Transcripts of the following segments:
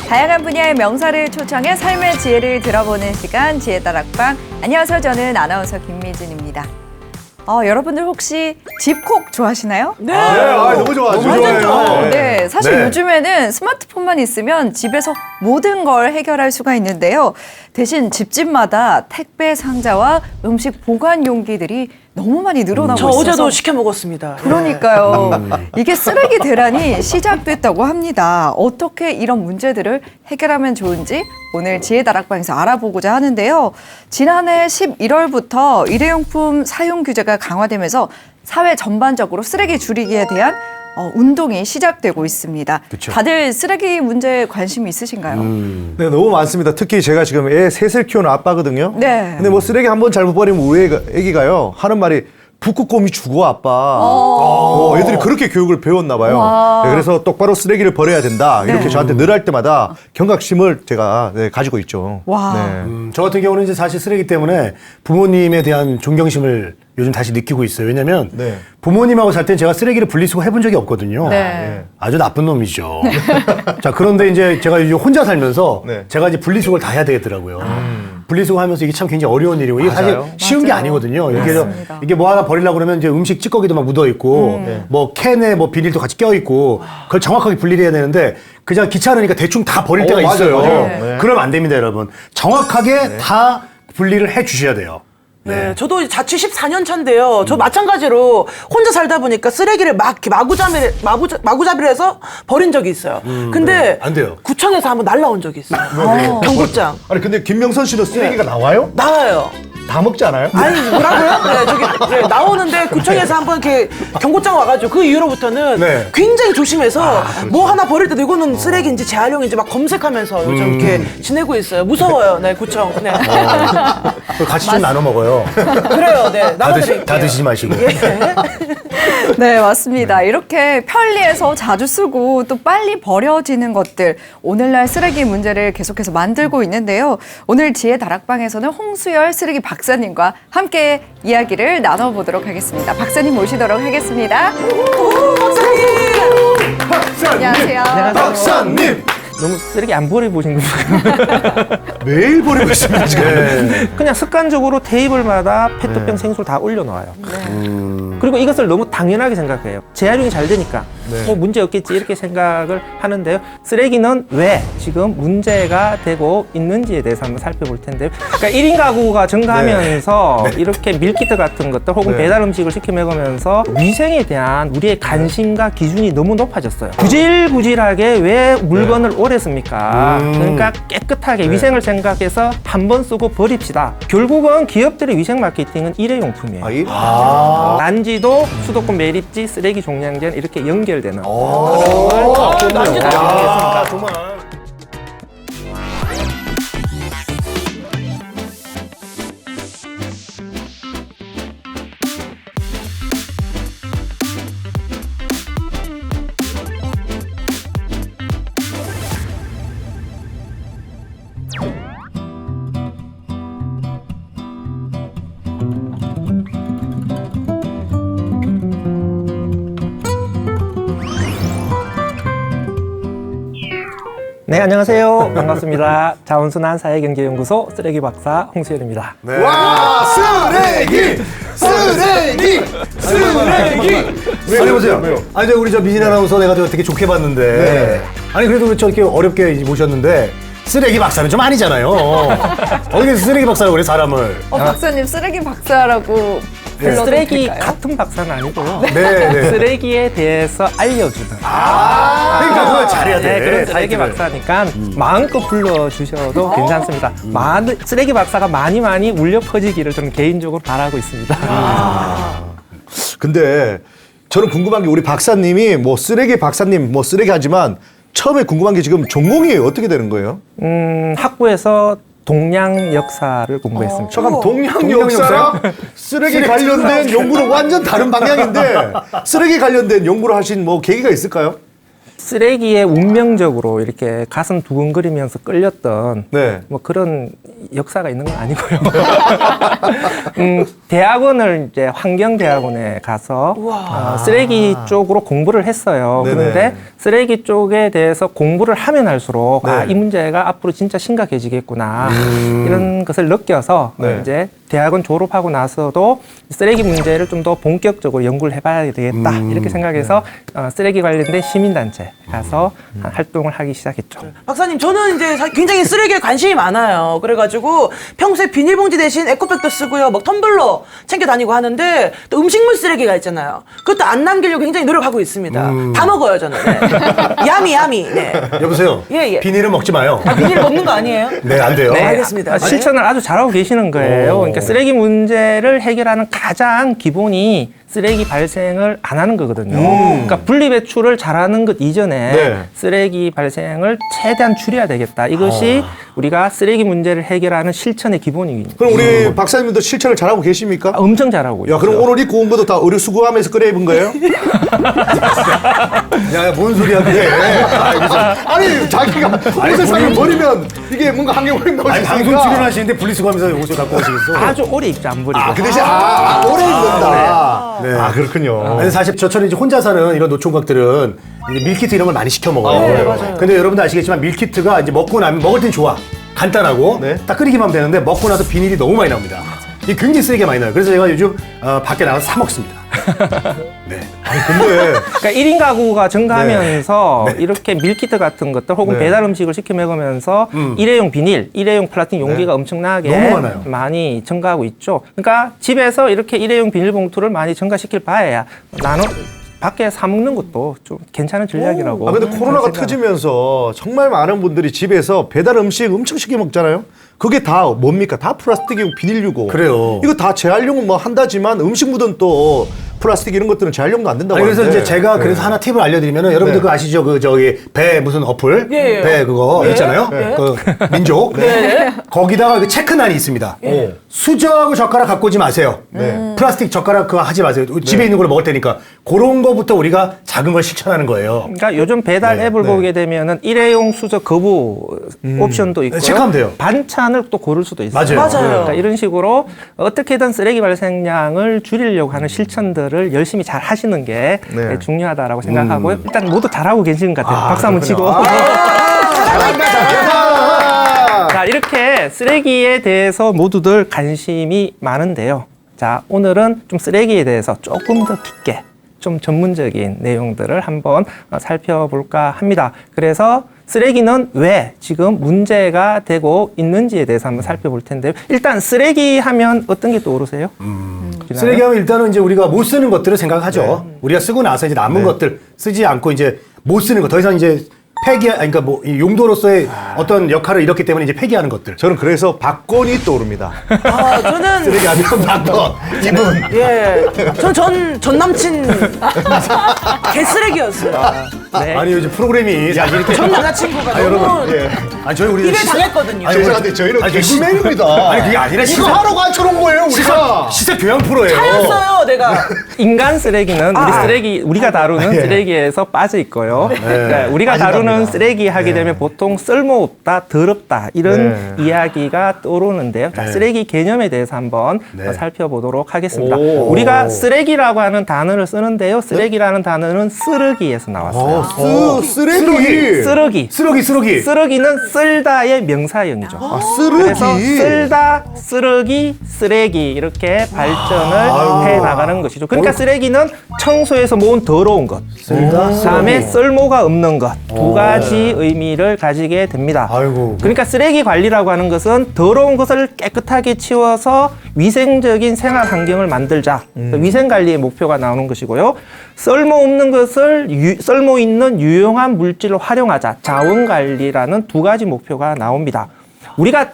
다양한 분야의 명사를 초청해 삶의 지혜를 들어보는 시간 지혜다락방. 안녕하세요. 저는 아나운서 김미진입니다. 여러분들 혹시 집콕 좋아하시나요? 네. 너무 좋아하죠. 완전 좋아요. 네. 네, 사실 네. 요즘에는 스마트폰만 있으면 집에서 모든 걸 해결할 수가 있는데요. 대신 집집마다 택배 상자와 음식 보관 용기들이 너무 많이 늘어나고 저 있어서 어제도 시켜 먹었습니다. 그러니까요. 이게 쓰레기 대란이 시작됐다고 합니다. 어떻게 이런 문제들을 해결하면 좋은지 오늘 지혜다락방에서 알아보고자 하는데요. 지난해 11월부터 일회용품 사용 규제가 강화되면서 사회 전반적으로 쓰레기 줄이기에 대한 운동이 시작되고 있습니다. 그쵸. 다들 쓰레기 문제에 관심이 있으신가요? 네, 너무 많습니다. 특히 제가 지금 애 셋을 키우는 아빠거든요. 네. 근데 뭐 쓰레기 한 번 잘못 버리면 우리 애기가요. 하는 말이 북극곰이 죽어 아빠. 애들이 그렇게 교육을 배웠나 봐요. 네, 그래서 똑바로 쓰레기를 버려야 된다. 이렇게 네. 저한테 늘 할 때마다 경각심을 제가 가지고 있죠. 와. 네. 저 같은 경우는 이제 사실 쓰레기 때문에 부모님에 대한 존경심을 요즘 다시 느끼고 있어요. 왜냐면 네. 부모님하고 살 땐 제가 쓰레기를 분리수거 해본 적이 없거든요. 네. 아주 나쁜 놈이죠. 자, 그런데 이제 제가 이제 혼자 살면서 네. 제가 이제 분리수거를 다 해야 되겠더라고요. 분리수거 하면서 이게 참 굉장히 어려운 일이고 이게 사실 맞아요. 쉬운 게 맞아요. 아니거든요. 맞습니다. 이게 뭐 하나 버리려고 그러면 이제 음식 찌꺼기도 막 묻어 있고 뭐 캔에 뭐 비닐도 같이 껴 있고 그걸 정확하게 분리를 해야 되는데 그냥 귀찮으니까 대충 다 버릴 때가 맞아요, 있어요. 맞아요. 네. 그러면 안 됩니다, 여러분. 정확하게 다 분리를 해 주셔야 돼요. 네, 저도 자취 14년 차인데요. 저 마찬가지로 혼자 살다 보니까 쓰레기를 막 이렇게 마구잡이를 해서 버린 적이 있어요. 근데 안 돼요. 구청에서 한번 날라온 적이 있어요. 경고장. 아니 근데 김명선 씨도 쓰레기가 나와요? 나와요. 다 먹지 않아요? 아니 뭐라고요? 네, 저기 나오는데 구청에서 한번 이렇게 경고장 와가지고 그 이후로부터는 네. 굉장히 조심해서 뭐 하나 버릴 때도 이거는 쓰레기인지 재활용인지 막 검색하면서 요즘 이렇게 지내고 있어요. 무서워요, 네 구청. 네. 그걸 같이 좀 나눠 먹어요. 그래요, 네. 나눠드릴게요. 다 드시지 마시고. 네, 맞습니다. 이렇게 편리해서 자주 쓰고 또 빨리 버려지는 것들, 오늘날 쓰레기 문제를 계속해서 만들고 있는데요. 오늘 지혜 다락방에서는 홍수열 쓰레기 박사님과 함께 이야기를 나눠보도록 하겠습니다. 박사님 모시도록 하겠습니다. 박사님! 안녕하세요. 박사님! 너무 쓰레기 안 버려보신 거예요. 매일 버리고 있습니다, 지금. 그냥 습관적으로 테이블마다 페트병 생수를 다 올려놓아요. 그리고 이것을 너무 당연하게 생각해요. 재활용이 잘 되니까 뭐 문제 없겠지 이렇게 생각을 하는데요. 쓰레기는 왜 지금 문제가 되고 있는지에 대해서 한번 살펴볼 텐데요. 그러니까 1인 가구가 증가하면서 이렇게 밀키트 같은 것들 혹은 네. 배달 음식을 시켜 먹으면서 위생에 대한 우리의 관심과 기준이 너무 높아졌어요. 구질구질하게 왜 물건을 오래 씁니까? 그러니까 깨끗하게 위생을 생각해서 한 번 쓰고 버립시다. 결국은 기업들의 위생 마케팅은 일회용품이에요. 난지도 수도권 매립지 쓰레기 종량제는 이렇게 연결되는 난지도 아, 정말. 네, 안녕하세요. 반갑습니다. 자원순환 사회경제연구소 쓰레기 박사 홍수열입니다. 와, 쓰레기! 쓰레기! 쓰레기! 아니, 보세요. 아니, 우리 저 미진 아나운서 내가 되게 좋게 봤는데. 아니, 그래도 왜 저렇게 어렵게 모셨는데. 쓰레기 박사는 좀 아니잖아요. 어떻게 쓰레기 박사라고 그래, 사람을. 박사님 쓰레기 박사라고 불러도 쓰레기 될까요? 같은 박사는 아니고요. 네. 쓰레기에 대해서 알려주는. 그러니까 그걸 잘해야 돼. 네, 그런 쓰레기 박사니까 마음껏 불러주셔도 괜찮습니다. 많은 쓰레기 박사가 많이 울려 퍼지기를 저는 개인적으로 바라고 있습니다. 근데 저는 궁금한 게 우리 박사님이 뭐 쓰레기 박사님 뭐 쓰레기 하지만 처음에 궁금한 게 지금 전공이 어떻게 되는 거예요? 학부에서 동양 역사를 공부했습니다. 잠깐 동양 역사랑 쓰레기 관련된 연구는 완전 다른 방향인데 쓰레기 관련된 연구를 하신 뭐 계기가 있을까요? 쓰레기에 운명적으로 이렇게 가슴 두근거리면서 끌렸던 네. 뭐 그런 역사가 있는 건 아니고요. 대학원을 이제 환경대학원에 가서 쓰레기 쪽으로 공부를 했어요. 네네. 그런데 쓰레기 쪽에 대해서 공부를 하면 할수록 네. 이 문제가 앞으로 진짜 심각해지겠구나 이런 것을 느껴서 네. 이제 대학원 졸업하고 나서도 쓰레기 문제를 좀 더 본격적으로 연구를 해봐야 되겠다 이렇게 생각해서 쓰레기 관련된 시민단체 가서 활동을 하기 시작했죠. 박사님, 저는 이제 굉장히 쓰레기에 관심이 많아요. 그래가지고 평소에 비닐봉지 대신 에코백도 쓰고요. 막 텀블러 챙겨 다니고 하는데 또 음식물 쓰레기가 있잖아요. 그것도 안 남기려고 굉장히 노력하고 있습니다. 다 먹어요, 저는. 네. 야미. 네. 여보세요. 예. 비닐은 먹지 마요. 비닐 먹는 거 아니에요? 네, 안 돼요. 네, 알겠습니다. 실천을 아주 잘하고 계시는 거예요. 그러니까 쓰레기 문제를 해결하는 가장 기본이 쓰레기 발생을 안 하는 거거든요. 그러니까 분리배출을 잘하는 것 이전에 네. 쓰레기 발생을 최대한 줄여야 되겠다. 이것이 우리가 쓰레기 문제를 해결하는 실천의 기본입니다. 그럼 우리 박사님도 실천을 잘하고 계십니까? 엄청 잘하고 있어요. 야, 그럼 오늘 입고 온 것도 다 의류 수거하면서 꺼내 입은 거예요? 야, 뭔 소리야, 그게. 아니, 자기가 옷을 사면 버리면 이게 뭔가 환경오염 나올 수 아니, 방송 있으니까. 출연하시는데 분리수거하면서 옷을 갖고 오시겠어? 아주 오래 입지 안 버리고. 그 대신 오래 입는다. 네. 아, 그렇군요. 근데 사실 저처럼 이제 혼자 사는 이런 노총각들은 이제 밀키트 이런 걸 많이 시켜 먹어요. 네, 맞아요. 근데 여러분도 아시겠지만 밀키트가 이제 먹고 나면 먹을 땐 좋아. 간단하고 네. 딱 끓이기만 하면 되는데 먹고 나서 비닐이 너무 많이 나옵니다. 이게 굉장히 쓰레기가 많이 나요. 그래서 제가 요즘 밖에 나가서 사 먹습니다. 네. 근데 그러니까 1인 가구가 증가하면서 이렇게 밀키트 같은 것들 혹은 네. 배달 음식을 시켜 먹으면서 일회용 비닐, 일회용 플라스틱 용기가 엄청나게 너무 많아요. 많이 증가하고 있죠. 그러니까 집에서 이렇게 일회용 비닐봉투를 많이 증가시킬 바에야 나는 밖에 사 먹는 것도 좀 괜찮은 전략이라고. 근데 코로나가 생각을 터지면서 정말 많은 분들이 집에서 배달 음식 엄청 시켜 먹잖아요. 그게 다 뭡니까? 다 플라스틱이고 비닐류고. 그래요. 이거 다 재활용은 뭐 한다지만 음식 묻은 또 플라스틱 이런 것들은 재활용도 안 된다고 아니, 그래서 하는데. 이제 제가 네. 그래서 하나 팁을 알려드리면은 여러분들 네. 그거 아시죠? 그 저기 배 무슨 어플? 예. 배 그거 있잖아요. 그 민족. 거기다가 그 체크란이 있습니다. 수저하고 젓가락 갖고 오지 마세요. 플라스틱 젓가락 그거 하지 마세요. 집에 있는 걸 먹을 테니까 그런 거부터 우리가 작은 걸 실천하는 거예요. 그러니까 요즘 배달 네, 앱을 네. 보게 되면은 일회용 수저 거부 옵션도 있고요. 체크하면 돼요. 반찬을 또 고를 수도 있어요. 맞아요. 그러니까 이런 식으로 어떻게든 쓰레기 발생량을 줄이려고 하는 실천들을 열심히 잘 하시는 게 네. 중요하다라고 생각하고요. 일단 모두 잘하고 계시는 것 같아요. 박수 한번 치고. 자, 이렇게 쓰레기에 대해서 모두들 관심이 많은데요. 자, 오늘은 좀 쓰레기에 대해서 조금 더 깊게 좀 전문적인 내용들을 한번 살펴볼까 합니다. 그래서 쓰레기는 왜 지금 문제가 되고 있는지에 대해서 한번 살펴볼 텐데요. 일단 쓰레기 하면 어떤 게 떠오르세요? 쓰레기 하면 일단은 이제 우리가 못 쓰는 것들을 생각하죠. 우리가 쓰고 나서 이제 남은 것들 쓰지 않고 이제 못 쓰는 것, 더 이상 이제 그러니까 뭐 이 용도로서의 어떤 역할을 잃었기 때문에 이제 폐기하는 것들. 저는 그래서 박건이 떠오릅니다. 아, 저는 쓰레기 하면 바꿔. 이분. 예, 전 남친 개쓰레기였어요. 네. 아니 요즘 프로그램이 사실 이렇게 전 남자친구가 너무 여러분, 아니 저희 우리 입에 당했거든요. 죄송한데 저희는 아니, 개그맨입니다. 아니 그게 아니라 이거 하러 갖춰놓은 거예요, 우리가. 시사 교양 프로예요. 차였어요, 내가. 인간 쓰레기는 우리가 다루는 쓰레기에서 빠져 있고요. 그러니까 우리가 다루는 쓰레기 하게 되면 보통 쓸모없다, 더럽다 이런 이야기가 떠오르는데요. 자, 쓰레기 개념에 대해서 한번 살펴보도록 하겠습니다. 우리가 쓰레기라고 하는 단어를 쓰는데요. 쓰레기라는 단어는 쓰르기에서 나왔어요. 쓰레기. 쓰레기. 쓰르기는 쓸다의 명사형이죠. 그래서 쓸다, 쓰르기, 쓰레기 이렇게 발전을 해 나가는 것이죠. 그러니까 쓰레기는 청소에서 모은 더러운 것, 다음에 쓸모가 없는 것 두 가지 의미를 가지게 됩니다. 아이고. 그러니까 쓰레기 관리라고 하는 것은 더러운 것을 깨끗하게 치워서 위생적인 생활 환경을 만들자. 위생 관리의 목표가 나오는 것이고요. 쓸모 없는 것을 쓸모 있는 유용한 물질을 활용하자. 자원 관리라는 두 가지 목표가 나옵니다. 우리가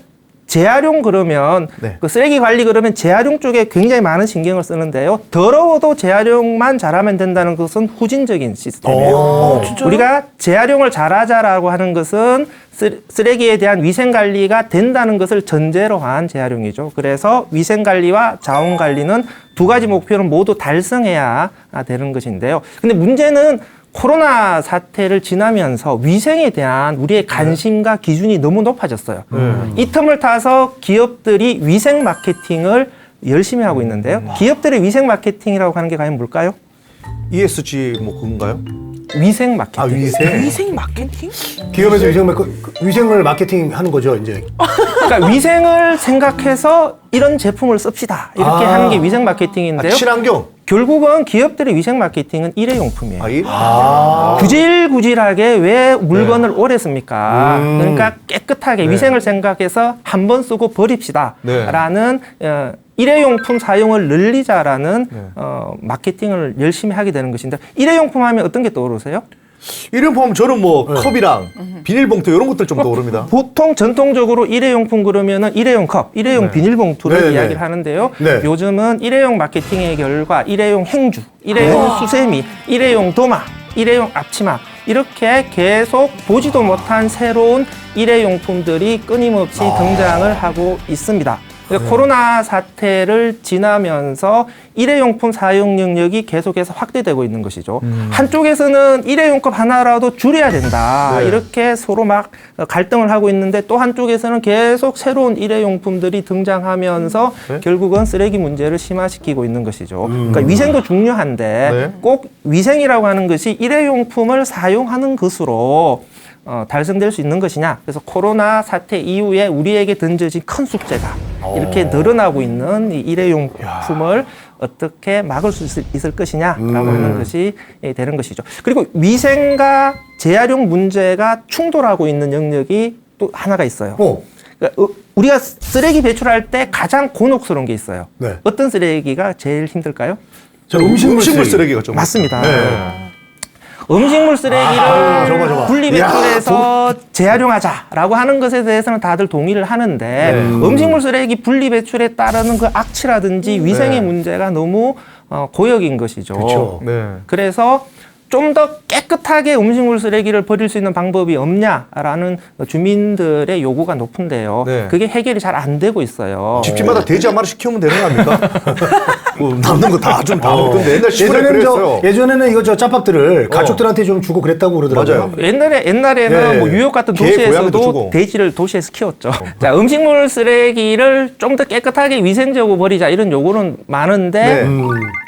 재활용 그러면 그 쓰레기 관리 그러면 재활용 쪽에 굉장히 많은 신경을 쓰는데요. 더러워도 재활용만 잘하면 된다는 것은 후진적인 시스템이에요. 우리가 재활용을 잘하자라고 하는 것은 쓰레기에 대한 위생 관리가 된다는 것을 전제로 한 재활용이죠. 그래서 위생 관리와 자원 관리는 두 가지 목표는 모두 달성해야 되는 것인데요. 근데 문제는 코로나 사태를 지나면서 위생에 대한 우리의 관심과 기준이 너무 높아졌어요. 이 틈을 타서 기업들이 위생 마케팅을 열심히 하고 있는데요. 기업들의 위생 마케팅이라고 하는 게 과연 뭘까요? ESG 뭐 그건가요? 위생 마케팅. 아, 위생. 위생 마케팅? 기업에서 위생을 마케팅하는 거죠, 이제. 그러니까 위생을 생각해서 이런 제품을 씁시다. 이렇게 하는 게 위생 마케팅인데요. 친환경. 결국은 기업들의 위생 마케팅은 일회용품이에요. 아, 구질구질하게 왜 물건을 오래 씁니까? 그러니까 깨끗하게 위생을 생각해서 한 번 쓰고 버립시다. 네. 라는 일회용품 사용을 늘리자라는 마케팅을 열심히 하게 되는 것인데 일회용품 하면 어떤 게 떠오르세요? 일회용품 하면 저는 뭐 컵이랑 비닐봉투 이런 것들 좀 떠오릅니다. 보통 전통적으로 일회용품 그러면은 일회용 컵, 일회용 비닐봉투를 네, 네. 이야기를 하는데요. 네. 요즘은 일회용 마케팅의 결과 일회용 행주, 일회용 수세미, 일회용 도마, 일회용 앞치마 이렇게 계속 보지도 못한 새로운 일회용품들이 끊임없이 등장을 하고 있습니다. 그러니까 코로나 사태를 지나면서 일회용품 사용 영역이 계속해서 확대되고 있는 것이죠. 한쪽에서는 일회용컵 하나라도 줄여야 된다. 네. 이렇게 서로 막 갈등을 하고 있는데 또 한쪽에서는 계속 새로운 일회용품들이 등장하면서 결국은 쓰레기 문제를 심화시키고 있는 것이죠. 그러니까 위생도 중요한데 네. 꼭 위생이라고 하는 것이 일회용품을 사용하는 것으로 달성될 수 있는 것이냐. 그래서 코로나 사태 이후에 우리에게 던져진 큰 숙제가 이렇게 늘어나고 있는 이 일회용품을 어떻게 막을 수 있을 것이냐라고 하는 것이 되는 것이죠. 그리고 위생과 재활용 문제가 충돌하고 있는 영역이 또 하나가 있어요. 그러니까 우리가 쓰레기 배출할 때 가장 곤혹스러운 게 있어요. 네. 어떤 쓰레기가 제일 힘들까요? 저 음식물 쓰레기가 좀 맞습니다. 네. 음식물 쓰레기를 저거. 분리 배출해서 재활용하자라고 하는 것에 대해서는 다들 동의를 하는데 음식물 쓰레기 분리 배출에 따르는 그 악취라든지 위생의 문제가 너무 고역인 것이죠. 그렇죠. 네. 그래서 좀 더 깨끗하게 음식물 쓰레기를 버릴 수 있는 방법이 없냐라는 주민들의 요구가 높은데요. 네. 그게 해결이 잘 안 되고 있어요. 집집마다 돼지 한 마리씩 키우면 되는 거 아닙니까? 뭐 남는 거 다 좀 다 먹던데 옛날 시골에 그랬어요. 예전에는 이거 저 짭밥들을 가족들한테 좀 주고 그랬다고 그러더라고요. 맞아요. 옛날에는 네. 뭐 뉴욕 같은 개, 고양이도 도시에서도 주고. 돼지를 도시에서 키웠죠. 자, 음식물 쓰레기를 좀 더 깨끗하게 위생적으로 버리자 이런 요구는 많은데 네.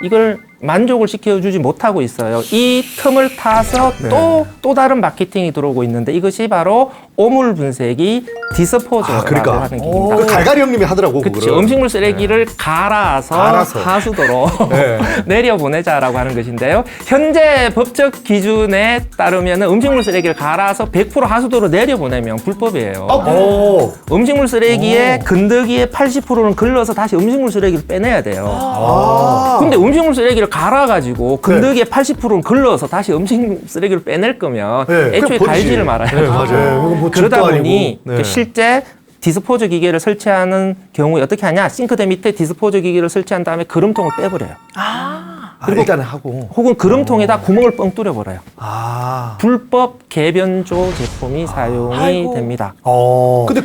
이걸 만족을 시켜주지 못하고 있어요. 이 틈을 타서 네. 또 다른 마케팅이 들어오고 있는데 이것이 바로 오물 분쇄기 디스포저라고 그러니까. 하는 기입니다. 그 갈갈이 형님이 하더라고 그렇죠. 그거를. 음식물 쓰레기를 갈아서 하수도로 네. 내려보내자라고 하는 것인데요. 현재 법적 기준에 따르면 음식물 쓰레기를 갈아서 100% 하수도로 내려보내면 불법이에요. 음식물 쓰레기의 건더기의 80%는 걸러서 다시 음식물 쓰레기를 빼내야 돼요. 근데 음식물 쓰레기를 갈아가지고 건더기의 80%는 걸러서 다시 음식물 쓰레기를 빼낼 거면 네, 애초에 그럼 갈지를 버리지. 말아야죠. 네, 맞아요. 뭐 그러다 집도 보니 아니고. 네. 실제 디스포저 기계를 설치하는 경우에 어떻게 하냐? 싱크대 밑에 디스포저 기계를 설치한 다음에 그름통을 빼버려요. 그리고 일단 하고. 혹은 그름통에다 구멍을 뻥 뚫어버려요. 불법 개변조 제품이 사용이 아이고. 됩니다. 근데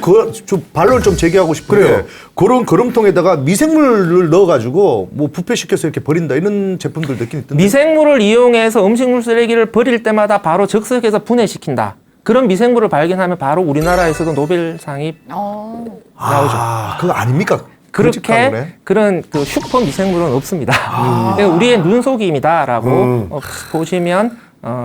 좀 반론을 좀 제기하고 싶은데 그래요. 그런 거름통에다가 미생물을 넣어가지고 뭐 부패시켜서 이렇게 버린다 이런 제품들도 있긴 있던데. 미생물을 이용해서 음식물 쓰레기를 버릴 때마다 바로 즉석에서 분해시킨다. 그런 미생물을 발견하면 바로 우리나라에서도 노벨상이 나오죠. 그거 아닙니까? 그렇게 그런 그 슈퍼 미생물은 없습니다. 그러니까 우리의 눈속임이다라고 보시면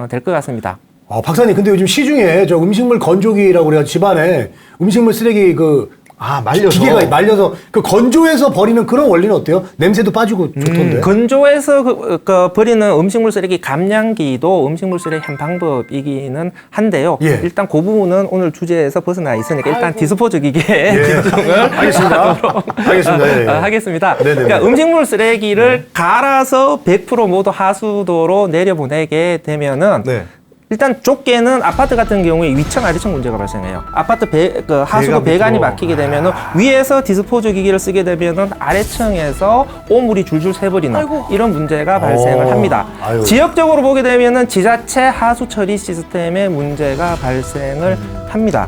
될 것 같습니다. 박사님, 근데 요즘 시중에 저 음식물 건조기라고 그래가 집안에 음식물 쓰레기 말려서. 기계가 말려서 그 건조해서 버리는 그런 원리는 어때요? 냄새도 빠지고 좋던데. 건조해서 버리는 음식물 쓰레기 감량기도 음식물 쓰레기 한 방법이기는 한데요. 예. 일단 그 부분은 오늘 주제에서 벗어나 있으니까 일단 디스포저 기계에 집중을 알겠습니다. 알겠습니다. 예. 하겠습니다. 네네네. 그러니까 음식물 쓰레기를 갈아서 100% 모두 하수도로 내려보내게 되면은 네. 일단 좁게는 아파트 같은 경우에 위층 아래층 문제가 발생해요. 아파트 하수도 배관이 막히게 되면은 위에서 디스포저 기기를 쓰게 되면은 아래층에서 오물이 줄줄 새버리는 이런 문제가 발생을 합니다. 아유. 지역적으로 보게 되면은 지자체 하수 처리 시스템에 문제가 발생을 합니다.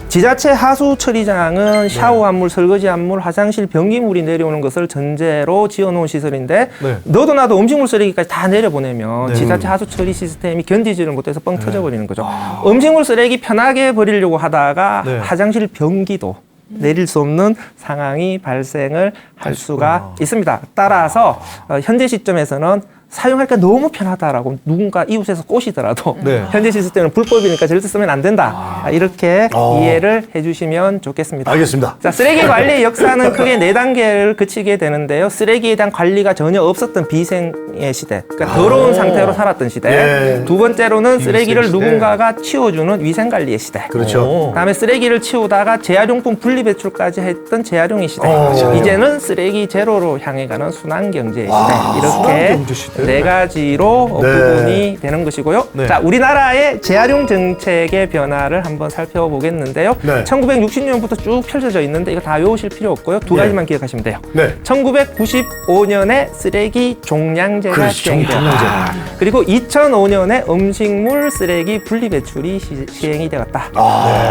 지자체 하수 처리장은 샤워한물, 설거지한물, 화장실 변기물이 내려오는 것을 전제로 지어놓은 시설인데 네. 너도 나도 음식물 쓰레기까지 다 내려보내면 지자체 하수 처리 시스템이 견디지를 못해서 뻥 터져버리는 거죠. 음식물 쓰레기 편하게 버리려고 하다가 네. 화장실 변기도 내릴 수 없는 상황이 발생을 할 수가 있습니다. 따라서 현재 시점에서는 사용하니까 너무 편하다라고 누군가 이웃에서 꼬시더라도 네. 현재 시스템은 불법이니까 절대 쓰면 안 된다. 이렇게 이해를 해주시면 좋겠습니다. 알겠습니다. 자, 쓰레기 관리의 역사는 크게 4단계를 그치게 되는데요. 쓰레기에 대한 관리가 전혀 없었던 비생의 시대, 그러니까 더러운 상태로 살았던 시대. 예. 두 번째로는 쓰레기를 시대. 누군가가 치워주는 위생관리의 시대. 그렇죠. 다음에 쓰레기를 치우다가 재활용품 분리배출까지 했던 재활용의 시대. 이제는 쓰레기 제로로 향해 가는 순환경제의 시대. 이렇게 순환경제 시대. 네 가지로 네. 구분이 되는 것이고요. 네. 자, 우리나라의 재활용 정책의 변화를 한번 살펴보겠는데요. 네. 1960년부터 쭉 펼쳐져 있는데 이거 다 외우실 필요 없고요. 두 네. 가지만 기억하시면 돼요. 네. 1995년에 쓰레기 종량제가 그렇지, 시행이 종량제. 되었다. 그리고 2005년에 음식물 쓰레기 분리배출이 시행이 되었다.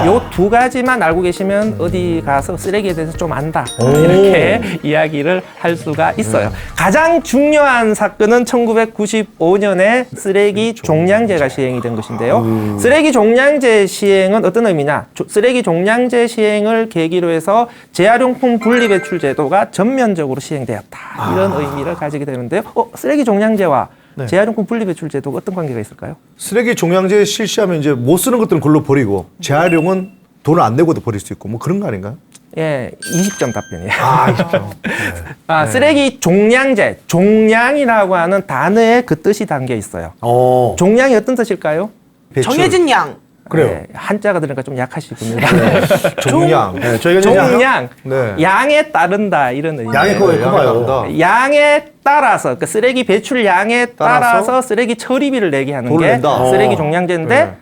요 두 가지만 알고 계시면 어디 가서 쓰레기에 대해서 좀 안다. 이렇게 이야기를 할 수가 있어요. 가장 중요한 사건은 1995년에 쓰레기 종량제가 시행이 된 것인데요. 쓰레기 종량제 시행은 어떤 의미냐? 쓰레기 종량제 시행을 계기로 해서 재활용품 분리배출 제도가 전면적으로 시행되었다. 이런 의미를 가지게 되는데요. 쓰레기 종량제와 재활용품 분리배출 제도가 어떤 관계가 있을까요? 쓰레기 종량제 실시하면 이제 못 쓰는 것들은 글로 버리고 재활용은 돈을 안 내고도 버릴 수 있고 뭐 그런 거 아닌가요? 예, 20점 답변이에요. 쓰레기 종량제, 종량이라고 하는 단어에 그 뜻이 담겨 있어요. 종량이 어떤 뜻일까요? 배출. 정해진 양. 그래요. 네, 한자가 들으니까 좀 약하시군요. 종량. 네, 저희가 이제 종량, 네. 양에 따른다 이런 의미. 양의 거 양에 봐요. 따른다. 양에 따라서 그 쓰레기 배출 양에 따라서 따라서 쓰레기 처리비를 내게 하는 돈을 게 낸다. 쓰레기 종량제인데 네.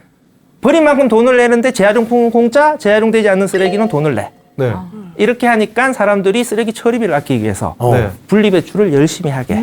버린 만큼 돈을 내는데 재활용품은 공짜, 재활용되지 않는 쓰레기는 돈을 내. 네. 이렇게 하니까 사람들이 쓰레기 처리비를 아끼기 위해서 네. 분리배출을 열심히 하게.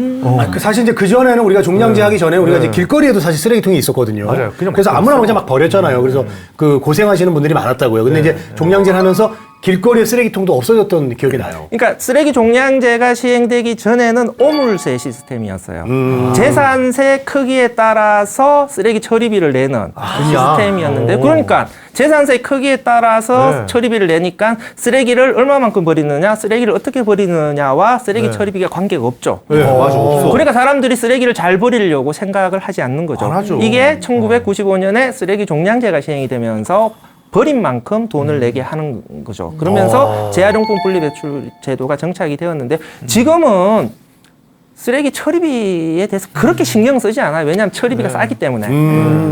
사실 이제 그 전에는 우리가 종량제 하기 전에 우리가 이제 길거리에도 사실 쓰레기통이 있었거든요. 맞아요. 그냥 그래서 아무나 그냥 막 버렸잖아요. 그래서 그 고생하시는 분들이 많았다고요. 근데 이제 종량제를 하면서 길거리에 쓰레기통도 없어졌던 기억이 나요. 그러니까 쓰레기 종량제가 시행되기 전에는 오물세 시스템이었어요. 재산세 크기에 따라서 쓰레기 처리비를 내는 시스템이었는데, 그러니까 재산세 크기에 따라서 네. 처리비를 내니까 쓰레기를 얼마만큼 버리느냐, 쓰레기를 어떻게 버리느냐와 쓰레기 처리비가 관계가 없죠. 네, 맞아. 없어. 그러니까 사람들이 쓰레기를 잘 버리려고 생각을 하지 않는 거죠. 안 하죠. 이게 1995년에 쓰레기 종량제가 시행이 되면서 버린 만큼 돈을 내게 하는 거죠. 그러면서 재활용품 분리배출 제도가 정착이 되었는데, 지금은 쓰레기 처리비에 대해서 그렇게 신경 쓰지 않아요. 왜냐하면 처리비가 싸기 때문에.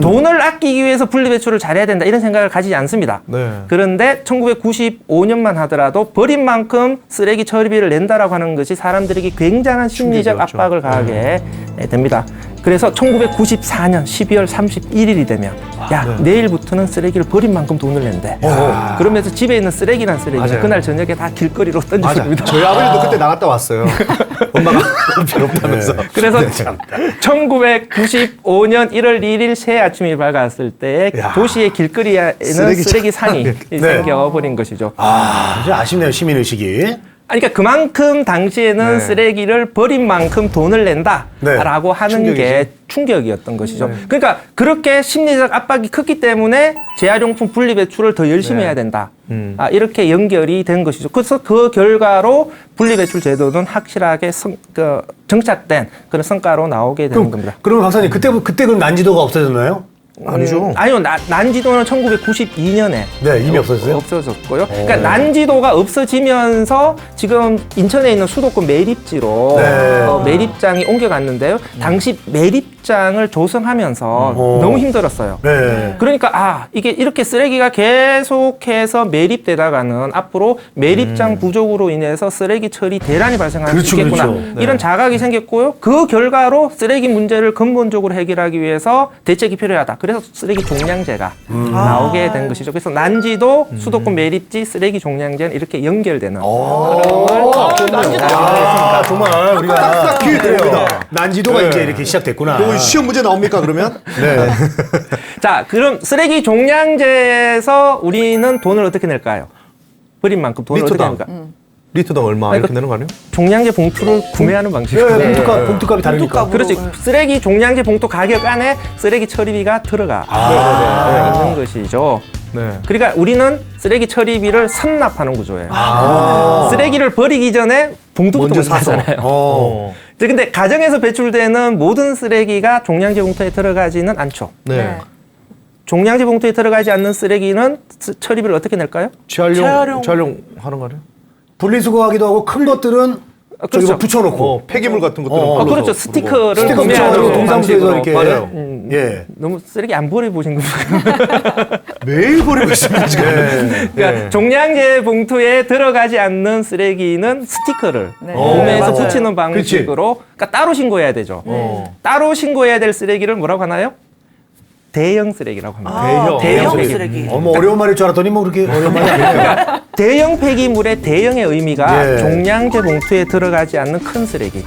돈을 아끼기 위해서 분리배출을 잘해야 된다 이런 생각을 가지지 않습니다. 네. 그런데 1995년만 하더라도 버린 만큼 쓰레기 처리비를 낸다라고 하는 것이 사람들에게 굉장한 심리적 충격이었죠. 압박을 가하게 됩니다. 그래서 1994년 12월 31일이 되면 내일부터는 쓰레기를 버린 만큼 돈을 낸대. 그러면서 집에 있는 쓰레기란 쓰레기는 맞아요. 그날 저녁에 다 길거리로 던져줍니다. 저희 아버지도 그때 나갔다 왔어요. 엄마가 필요 없다면서. 그래서 1995년 1월 1일 새 아침이 밝았을 때 도시의 길거리에는 쓰레기 산이 생겨버린 것이죠. 이제 아쉽네요, 시민의식이. 그러니까 그만큼 당시에는 쓰레기를 버린 만큼 돈을 낸다라고 하는 게 충격이었던 것이죠. 그러니까 그렇게 심리적 압박이 컸기 때문에 재활용품 분리배출을 더 열심히 해야 된다. 이렇게 연결이 된 것이죠. 그래서 그 결과로 분리배출 제도는 확실하게 정착된 그런 성과로 나오게 되는 겁니다. 그러면 박사님, 그때 그럼 난지도가 없어졌나요? 아니죠. 아니요, 난지도는 1992년에 네, 이미 없어졌어요? 없어졌고요. 그러니까 난지도가 없어지면서 지금 인천에 있는 수도권 매립지로 매립장이 옮겨갔는데요. 당시 매립장을 조성하면서 너무 힘들었어요. 네. 그러니까 이게 이렇게 쓰레기가 계속해서 매립되다가는 앞으로 매립장 부족으로 인해서 쓰레기 처리 대란이 발생할 수 있겠구나. 이런 자각이 생겼고요. 그 결과로 쓰레기 문제를 근본적으로 해결하기 위해서 대책이 필요하다. 그래서 쓰레기 종량제가 나오게 된 것이죠. 그래서 난지도, 수도권 매립지, 쓰레기 종량제는 이렇게 연결되는 야, 정말 우리가 딱딱히 들립니다. 난지도가 이제 이렇게 시작됐구나. 뭐 시험 문제 나옵니까 그러면? 네. 자, 그럼 쓰레기 종량제에서 우리는 돈을 어떻게 낼까요? 버린 만큼 돈을 어떻게 리터당. 낼까? 리터당 얼마 아니, 이렇게 내는 거 아니에요? 종량제 봉투를 구매하는 방식이에요. 네, 봉투값이 다르니까. 그렇지. 쓰레기 종량제 봉투 가격 안에 쓰레기 처리비가 들어가 있는 것이죠. 네. 그러니까 우리는 쓰레기 처리비를 선납하는 구조예요. 쓰레기를 버리기 전에 봉투부터 먼저 먼저 사서. 사잖아요. 근데 가정에서 배출되는 모든 쓰레기가 종량제 봉투에 들어가지는 않죠. 네. 종량제 봉투에 들어가지 않는 쓰레기는 처리비를 어떻게 낼까요? 재활용 하는 거네. 분리수거하기도 하고 큰 것들은 저기 그렇죠. 뭐 붙여놓고 폐기물 같은 것들은 어, 걸러서 그렇죠. 스티커를 스티커 구매하는 붙여놓고 동사무소에서 방식으로. 이렇게 맞아요. 예. 너무 쓰레기 안 버려보신 건가요? 매일 버리고 있습니다 지금. 그러니까 종량제 봉투에 들어가지 않는 쓰레기는 스티커를 구매해서 맞아요. 붙이는 방식으로 그러니까 따로 신고해야 되죠. 따로 신고해야 될 쓰레기를 뭐라고 하나요? 대형 쓰레기라고 합니다. 대형 쓰레기. 쓰레기. 뭐 어려운 말일 줄 알았더니 뭐 그렇게 어려운 말이 아니에요. 대형 폐기물의 대형의 의미가 예. 종량제 봉투에 들어가지 않는 큰 쓰레기.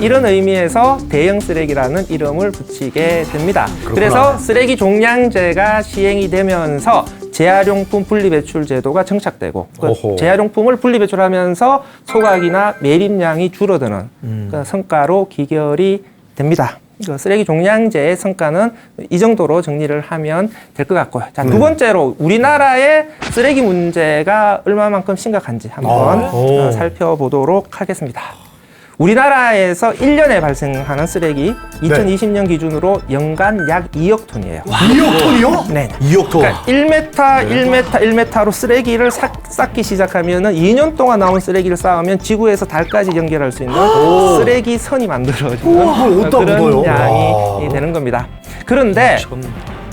이런 의미에서 대형 쓰레기라는 이름을 붙이게 됩니다. 그래서 쓰레기 종량제가 시행이 되면서 재활용품 분리배출 제도가 정착되고 오호. 재활용품을 분리배출하면서 소각이나 매립량이 줄어드는 그 성과로 기결이 됩니다. 그 쓰레기 종량제의 성과는 이 정도로 정리를 하면 될 것 같고요. 자, 두 번째로 우리나라의 쓰레기 문제가 얼마만큼 심각한지 한번 살펴보도록 하겠습니다. 우리나라에서 1년에 발생하는 쓰레기 2020년 기준으로 연간 약 2억 톤이에요. 2억 톤이요? 네. 2억 톤. 그러니까 1m로 쓰레기를 쌓기 시작하면은 2년 동안 나온 쓰레기를 쌓으면 지구에서 달까지 연결할 수 있는 쓰레기 선이 만들어지는 그걸 어디다 그런 묻어요? 양이 되는 겁니다. 그런데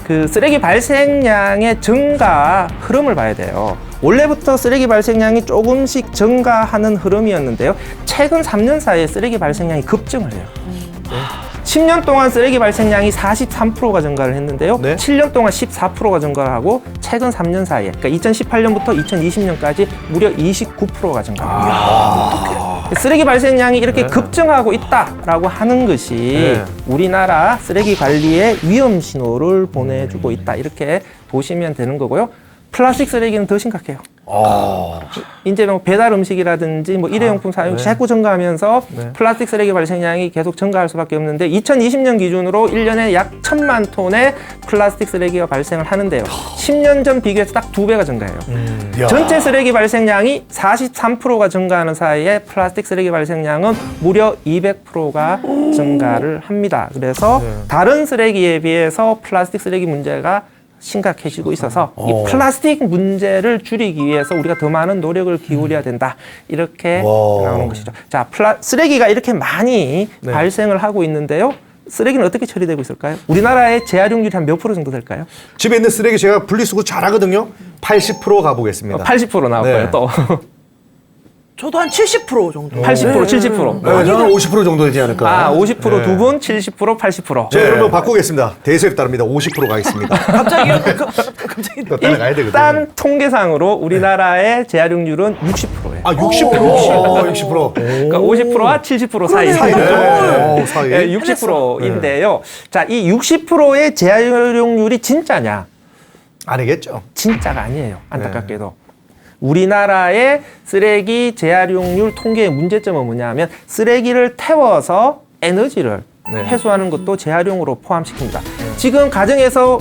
그 쓰레기 발생량의 증가 흐름을 봐야 돼요. 원래부터 쓰레기 발생량이 조금씩 증가하는 흐름이었는데요. 최근 3년 사이에 쓰레기 발생량이 급증을 해요. 10년 동안 쓰레기 발생량이 43%가 증가를 했는데요. 네. 7년 동안 14%가 증가를 하고 최근 3년 사이에 그러니까 2018년부터 2020년까지 무려 29%가 증가합니다. 쓰레기 발생량이 이렇게 급증하고 있다라고 하는 것이 우리나라 쓰레기 관리에 위험 신호를 보내주고 있다. 이렇게 보시면 되는 거고요. 플라스틱 쓰레기는 더 심각해요. 이제 뭐 배달 음식이라든지 뭐 일회용품 사용이 자꾸 증가하면서 플라스틱 쓰레기 발생량이 계속 증가할 수밖에 없는데 2020년 기준으로 1년에 약 1,000만 톤의 플라스틱 쓰레기가 발생을 하는데요. 10년 전 비교해서 딱 2배가 증가해요. 전체 쓰레기 발생량이 43%가 증가하는 사이에 플라스틱 쓰레기 발생량은 무려 200%가 증가를 합니다. 그래서 다른 쓰레기에 비해서 플라스틱 쓰레기 문제가 심각해지고 있어서 이 플라스틱 문제를 줄이기 위해서 우리가 더 많은 노력을 기울여야 된다. 이렇게 나오는 것이죠. 자, 쓰레기가 이렇게 많이 발생을 하고 있는데요. 쓰레기는 어떻게 처리되고 있을까요? 우리나라의 재활용률이 한 몇 프로 정도 될까요? 집에 있는 쓰레기 제가 분리수거 잘하거든요. 80% 가보겠습니다. 80% 나올 거예요, 네. 또. 저도 한 70% 정도. 80%, 70%. 네, 저는 50% 정도 되지 않을까. 50% 두 분, 70%, 80%. 제 그러면 바꾸겠습니다. 대세에 따릅니다. 50% 가겠습니다. 갑자기요? 갑자기. 또 따라가야 되거든요. 일단 통계상으로 우리나라의 재활용률은 60%예요. 60%. 60%. 그러니까 50%와 70% 사이. 사이. 네, 60%인데요. 자, 이 60%의 재활용률이 진짜냐? 아니겠죠. 진짜가 아니에요. 안타깝게도. 우리나라의 쓰레기 재활용률 통계의 문제점은 뭐냐면 쓰레기를 태워서 에너지를 회수하는 것도 재활용으로 포함시킵니다. 지금 가정에서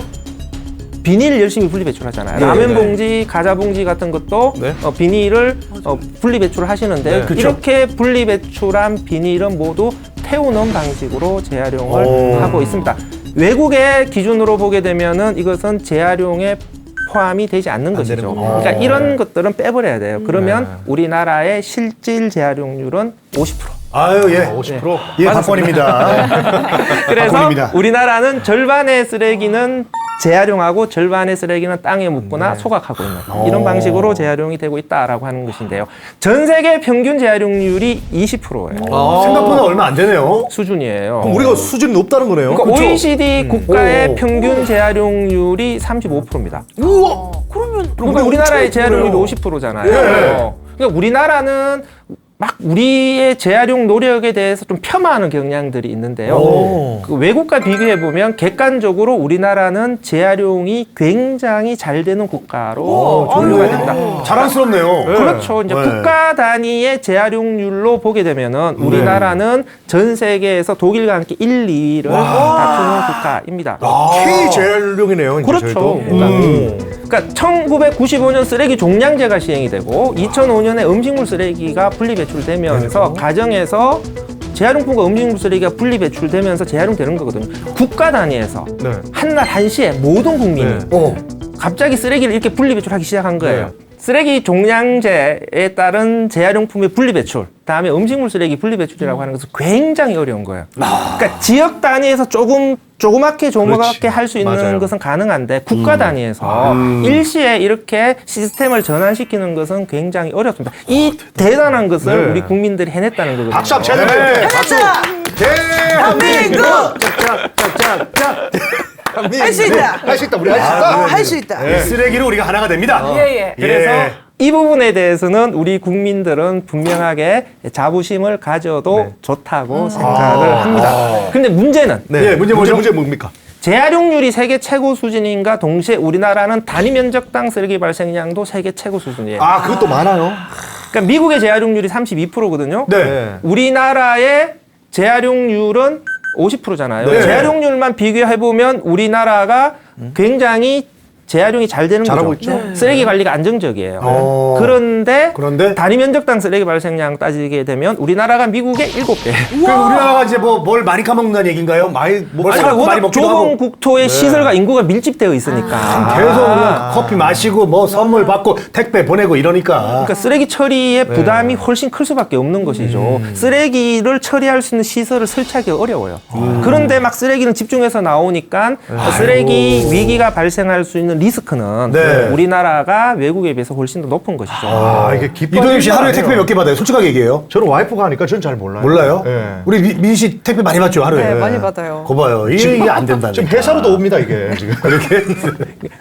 비닐 열심히 분리 배출하잖아요. 라면 봉지, 과자 봉지 같은 것도 비닐을 분리 배출을 하시는데 이렇게 분리 배출한 비닐은 모두 태우는 방식으로 재활용을 하고 있습니다. 외국의 기준으로 보게 되면은 이것은 재활용에 포함이 되지 않는 것이죠. 그러니까 이런 것들은 빼버려야 돼요. 그러면 우리나라의 실질 재활용률은 50%. 아유, 예. 50%. 예, 박권입니다. 그래서 박권입니다. 우리나라는 절반의 쓰레기는 재활용하고 절반의 쓰레기는 땅에 묻거나 소각하고 있는 이런 방식으로 재활용이 되고 있다라고 하는 것인데요. 전 세계 평균 재활용률이 20%예요. 생각보다 얼마 안 되네요. 수준이에요. 그럼 우리가 수준이 높다는 거네요. 그러니까 OECD 국가의 평균 재활용률이 35%입니다. 우와. 그러면 그러니까 우리나라의 재활용률이 50%잖아요. 그러니까 우리나라는 막 우리의 재활용 노력에 대해서 좀 폄하하는 경향들이 있는데요. 그 외국과 비교해 보면 객관적으로 우리나라는 재활용이 굉장히 잘 되는 국가로 분류가 됩니다. 자랑스럽네요. 그렇죠. 이제 국가 단위의 재활용률로 보게 되면은 우리나라는 전 세계에서 독일과 함께 1, 2위를 다투는 국가입니다. K 재활용이네요. 이제 그렇죠. 저희도. 그러니까 1995년 쓰레기 종량제가 시행이 되고 2005년에 음식물 쓰레기가 분리 배출되면서 가정에서 재활용품과 음식물 쓰레기가 분리 배출되면서 재활용되는 거거든요. 국가 단위에서 네. 한날 한시에 모든 국민이 네. 갑자기 쓰레기를 이렇게 분리 배출하기 시작한 거예요. 쓰레기 종량제에 따른 재활용품의 분리 배출, 다음에 음식물 쓰레기 분리 배출이라고 하는 것은 굉장히 어려운 거예요. 그러니까 지역 단위에서 조그맣게 그렇지. 할 수 있는 맞아요. 것은 가능한데 국가 단위에서 일시에 이렇게 시스템을 전환시키는 것은 굉장히 어렵습니다. 이 대단한 것을 네. 우리 국민들이 해냈다는 거거든요. 박수 한번 쳐야 돼. 박수. 대한민국! 짝짝짝짝. 할 수 있다. 할 수 있다. 우리 할 수 있다. 할 수 있다. 이 쓰레기로 우리가 하나가 됩니다. 예. 그래서 예. 이 부분에 대해서는 우리 국민들은 분명하게 자부심을 가져도 좋다고 생각을 합니다. 근데 문제는 네. 예, 문제 뭐죠? 문제 뭡니까? 재활용률이 세계 최고 수준인가 동시에 우리나라는 단위 면적당 쓰레기 발생량도 세계 최고 수준이에요. 아, 그것도 많아요. 그러니까 미국의 재활용률이 32%거든요. 네. 우리나라의 재활용률은 50%잖아요. 네. 재활용률만 비교해보면 우리나라가 굉장히 재활용이 잘 되는 잘하고 거죠. 있죠. 쓰레기 관리가 안정적이에요. 그런데? 단위 면적당 쓰레기 발생량 따지게 되면 우리나라가 미국의 7배. 그럼 우리나라가 이제 뭘 많이 까먹는다는 얘기인가요? 많이 뭐 뭘 아니, 많이 워낙 먹기도 좁은 하고. 국토의 시설과 인구가 밀집되어 있으니까. 계속 그냥 커피 마시고 뭐 선물 받고 택배 보내고 이러니까. 그러니까 쓰레기 처리의 부담이 훨씬 클 수밖에 없는 것이죠. 쓰레기를 처리할 수 있는 시설을 설치하기 어려워요. 그런데 막 쓰레기는 집중해서 나오니까 쓰레기 위기가 발생할 수 있는 리스크는 네. 우리나라가 외국에 비해서 훨씬 더 높은 것이죠. 아, 이게 이도현 씨 하루에 택배 몇 개 받아요? 솔직하게 얘기해요. 저는 와이프가 하니까 전 잘 몰라요. 몰라요? 예. 우리 민희 씨 택배 많이 받죠 하루에. 네, 많이 받아요. 거 봐요. 이게 안 된다는. 지금 회사로도 옵니다, 이게. 지금. 그렇게.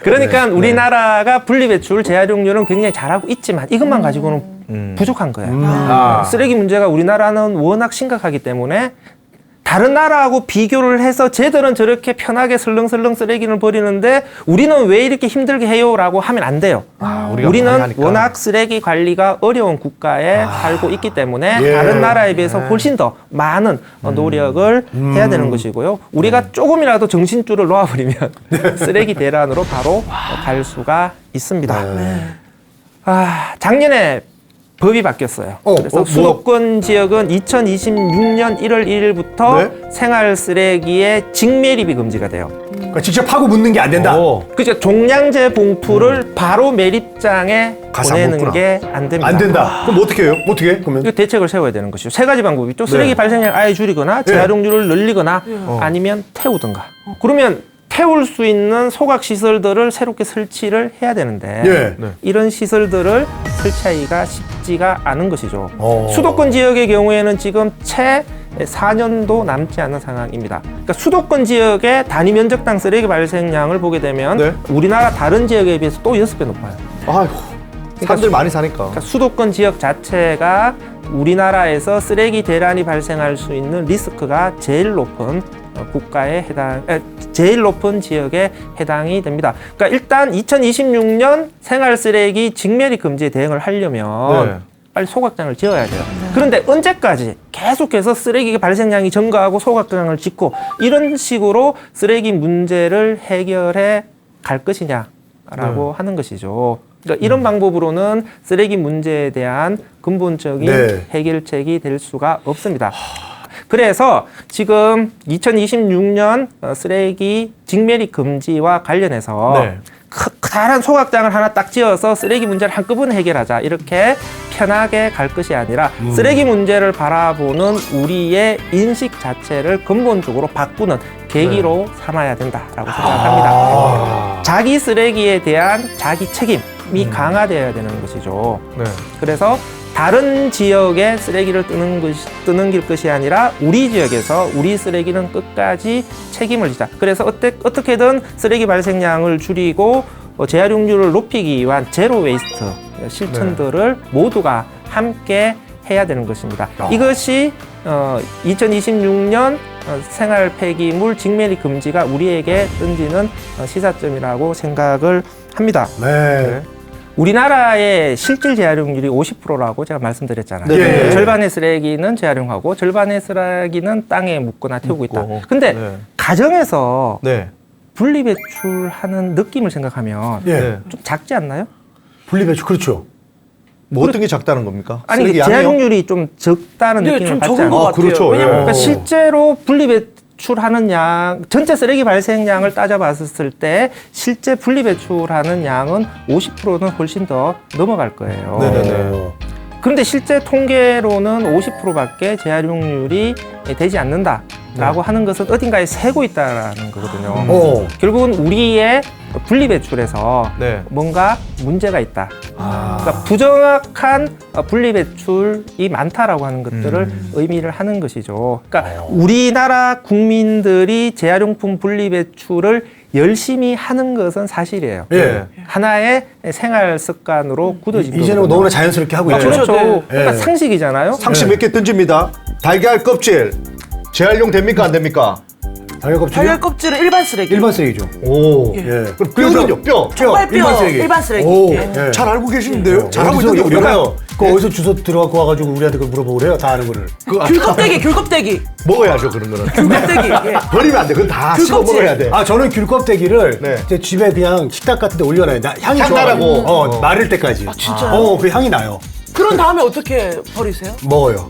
그러니까 우리나라가 분리배출 재활용률은 굉장히 잘하고 있지만 이것만 가지고는 부족한 거예요. 쓰레기 문제가 우리나라는 워낙 심각하기 때문에 다른 나라하고 비교를 해서 쟤들은 저렇게 편하게 설렁설렁 쓰레기를 버리는데 우리는 왜 이렇게 힘들게 해요라고 하면 안 돼요. 우리가 많이 우리는 하니까. 워낙 쓰레기 관리가 어려운 국가에 살고 있기 때문에 예. 다른 나라에 비해서 훨씬 더 많은 노력을 해야 되는 것이고요. 우리가 조금이라도 정신줄을 놓아버리면 쓰레기 대란으로 바로 갈 수가 있습니다. 작년에 법이 바뀌었어요. 그래서 수도권 지역은 2026년 1월 1일부터 생활 쓰레기의 직매립이 금지가 돼요. 그러니까 직접 하고 묻는 게 안 된다. 그러니까 종량제 봉투를 바로 매립장에 가서 보내는 묻구나. 게 안 됩니다. 안 된다. 그럼 어떻게 해요? 어떻게 해? 그러면? 이거 대책을 세워야 되는 것이죠. 세 가지 방법이 있죠. 쓰레기 발생량 아예 줄이거나 재활용률을 늘리거나 아니면 태우든가. 그러면 태울 수 있는 소각 시설들을 새롭게 설치를 해야 되는데 예. 이런 시설들을 설치하기가 쉽지가 않은 것이죠. 어. 수도권 지역의 경우에는 지금 채 4년도 남지 않은 상황입니다. 그러니까 수도권 지역의 단위 면적당 쓰레기 발생량을 보게 되면 네. 우리나라 다른 지역에 비해서 또 6배 높아요. 아이고. 사람들 많이 사니까. 그러니까 수도권 지역 자체가 우리나라에서 쓰레기 대란이 발생할 수 있는 리스크가 제일 높은 제일 높은 지역에 해당이 됩니다. 그러니까 일단 2026년 생활 쓰레기 직매립 금지에 대응을 하려면 네. 빨리 소각장을 지어야 돼요. 그런데 언제까지 계속해서 쓰레기 발생량이 증가하고 소각장을 짓고 이런 식으로 쓰레기 문제를 해결해 갈 것이냐라고 하는 것이죠. 그러니까 이런 방법으로는 쓰레기 문제에 대한 근본적인 네. 해결책이 될 수가 없습니다. 그래서 지금 2026년 쓰레기 직매립 금지와 관련해서 네. 커다란 소각장을 하나 딱 지어서 쓰레기 문제를 한꺼번에 해결하자 이렇게 편하게 갈 것이 아니라 쓰레기 문제를 바라보는 우리의 인식 자체를 근본적으로 바꾸는 계기로 삼아야 된다라고 생각합니다. 자기 쓰레기에 대한 자기 책임이 강화되어야 되는 것이죠. 네. 그래서 다른 지역에 쓰레기를 뜨는 것이 아니라 우리 지역에서 우리 쓰레기는 끝까지 책임을 지자. 그래서 어떻게든 쓰레기 발생량을 줄이고 재활용률을 높이기 위한 제로 웨이스트 실천들을 모두가 함께 해야 되는 것입니다. 이것이 2026년 생활 폐기물 직매립 금지가 우리에게 던지는 시사점이라고 생각을 합니다. 네. 우리나라의 실질 재활용률이 50%라고 제가 말씀드렸잖아요. 네. 절반의 쓰레기는 재활용하고 절반의 쓰레기는 땅에 묻거나 태우고 있다. 묻고. 근데 네. 가정에서 네. 분리배출하는 느낌을 생각하면 예. 네. 좀 작지 않나요? 분리배출 그렇죠. 뭐 어떤 게 작다는 겁니까? 아니 쓰레기 양이요? 재활용률이 좀 적다는 네, 느낌을 좀 받지 적은 것 않아요? 같아요. 그렇죠. 왜냐면 예. 그러니까 실제로 분리배출하는 양, 전체 쓰레기 발생량을 따져봤을 때 실제 분리배출하는 양은 50%는 훨씬 더 넘어갈 거예요. 네네네. 그런데 실제 통계로는 50%밖에 재활용률이 되지 않는다라고 하는 것은 어딘가에 새고 있다라는 거거든요. 결국은 우리의 분리배출에서 네. 뭔가 문제가 있다. 그러니까 부정확한 분리배출이 많다라고 하는 것들을 의미를 하는 것이죠. 그러니까 우리나라 국민들이 재활용품 분리배출을 열심히 하는 것은 사실이에요. 예. 하나의 생활 습관으로 굳어진 이제는 거거든요. 너무나 자연스럽게 하고 있죠. 그렇죠. 네. 그러니까 예. 상식이잖아요. 상식 몇 개 던집니다. 달걀 껍질 재활용 됩니까 안 됩니까? 달걀 껍질. 달걀 껍질은 일반 쓰레기. 일반 쓰레기죠. 오. 예. 그럼 뼈는요? 뼈. 족발뼈, 일반 쓰레기. 오. 예. 예. 잘 알고 계시는데요? 잘하고 어디서 있는데 우리가요. 그거 어디서 주워 들어갖고 와가지고 우리한테 그걸 물어보고 그래요. 다 아는 거를. 귤껍데기. 먹어야죠 그런 거는. 귤껍데기. 예. 버리면 안 돼. 그건 다 씹어 껍질. 먹어야 돼. 아 저는 귤 껍데기를 네. 제 집에 그냥 식탁 같은 데 올려놔요. 향이 향 좋아가지고. 나라고. 마를 때까지. 진짜요? 그 향이 나요. 그런 다음에 어떻게 버리세요? 먹어요.